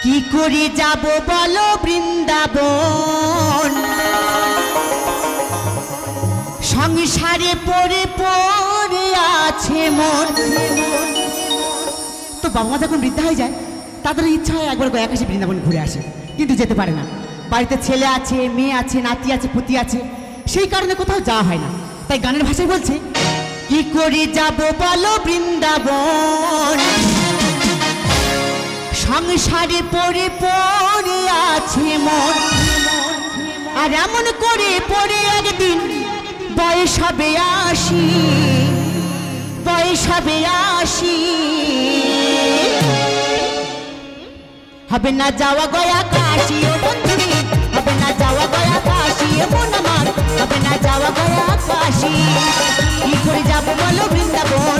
কি করে যাব বলো বৃন্দাবন, সংসারে পড়ে পড়ে আছে মন। তো বাবা মা যখন বৃদ্ধা হয়ে যায় তাদের ইচ্ছা হয় একবার গয়াকাশী বৃন্দাবন ঘুরে আসে, কিন্তু যেতে পারে না। বাড়িতে ছেলে আছে, মেয়ে আছে, নাতি আছে, পুতি আছে, সেই কারণে কোথাও যাওয়া হয় না। তাই গানের ভাষায় বলছে, কি করে যাব বলো বৃন্দাবন, সংসারে পড়ে পড়ে আছে মন। আর এমন করে পড়ে একদিন বয়স হবে ৮০, বয়স হবে ৮০। হবে না যাওয়া গয়া কাশী ও বন্ধুরে, হবে না যাওয়া গয়া কাশী মন আমার, হবে না যাওয়া গয়া কাশী। কি করে যাব বলো বৃন্দাবন,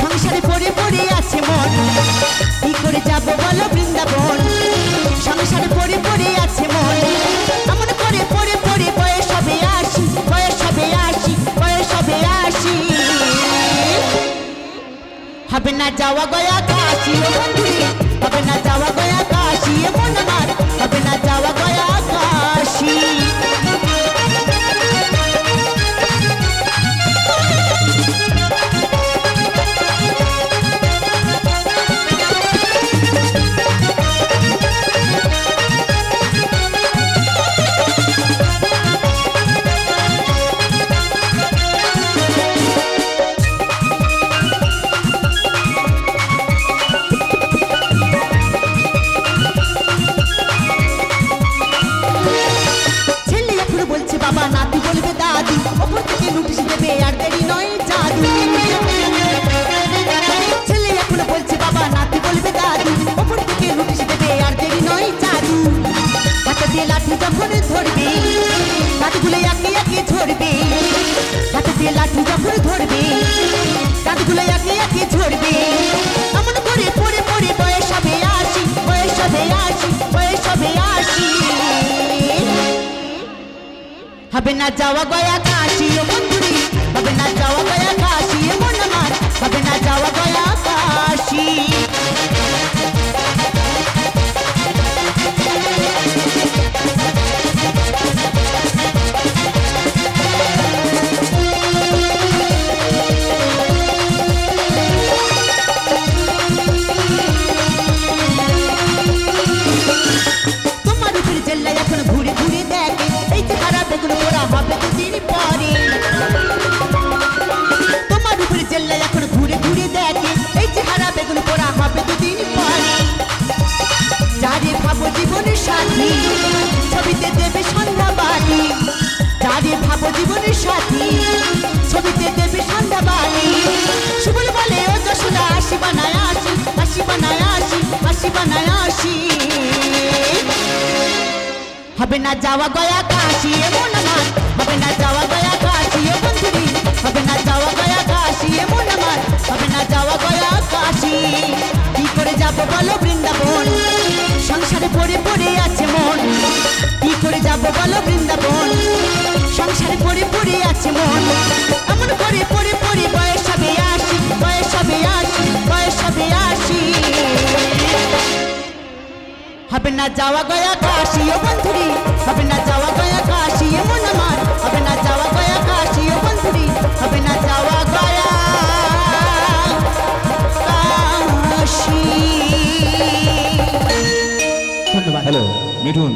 সংসারে পড়ে পড়ে আছে মন। কি করে যাব বলো বৃন্দাবন, সংসারে পড়ে পড়ে আছে মন। এমন করে পড়ে পড়ে বয়স হবে ৮০, বয়স হবে ৮০, বয়স হবে ৮০। হবে না যাওয়া গয়া কাশী ও বন্ধুরে, হবে না যাওয়া গয়া কাশী মন আমার, হবে না যাওয়া গয়া কাশী। হবে না যাওয়া গয়া কাশী ও বন্ধুরে, হবে না যাওয়া গয়া কাশী মন আমার, হবে না যাওয়া গয়া কাশী। তোমার উপর জেল্লা এখন ঘুরে ঘুরে দেখে, এই চেহারা দেখলো ওরা হবে দুদিন পরে। তোমার উপর জেল্লা এখন ঘুরে ঘুরে দেখে, এই চেহারা বেগুন পোড়া হবে দুদিন পরে। যারে ভাবো জীবনের সাথী, ছবিতে দেবে সন্ধ্যা বাড়ি। যারে ভাবো জীবনের সাথী, ছবিতে দেবে সন্ধ্যা বাড়ি। সুবল বলে ও যশোদা আসি বানায় আসি, আসি বানায় আসি, আসি বানায় আসি। হবে না যাওয়া গয়া কাশী মন আমার, হবে না যাওয়া গয়া কাশী বন্ধুরে, হবে না যাওয়া গয়া কাশী মন আমার, হবে না যাওয়া গয়া কাশী। কি করে যাব বলো বৃন্দাবন, সংসারে পড়ে পড়ে আছে মন। কি করে যাব বলো বৃন্দাবন, সংসারে পড়ে পড়ে আছে মন। এমন করে পড়ে পড়ে বয়স হবে ৮০, বয়স হবে ৮০, বয়স হবে ৮০। হবে না যাওয়া গয়া কাশী ও বন্ধুরে, হবে না যাওয়া গয়া কাশী মন আমার, হবে না যাওয়া গয়া কাশী বন্ধুরে, হবে না যাওয়া গয়া কাশী। ধন্যবাদ। হ্যালো মিঠুন।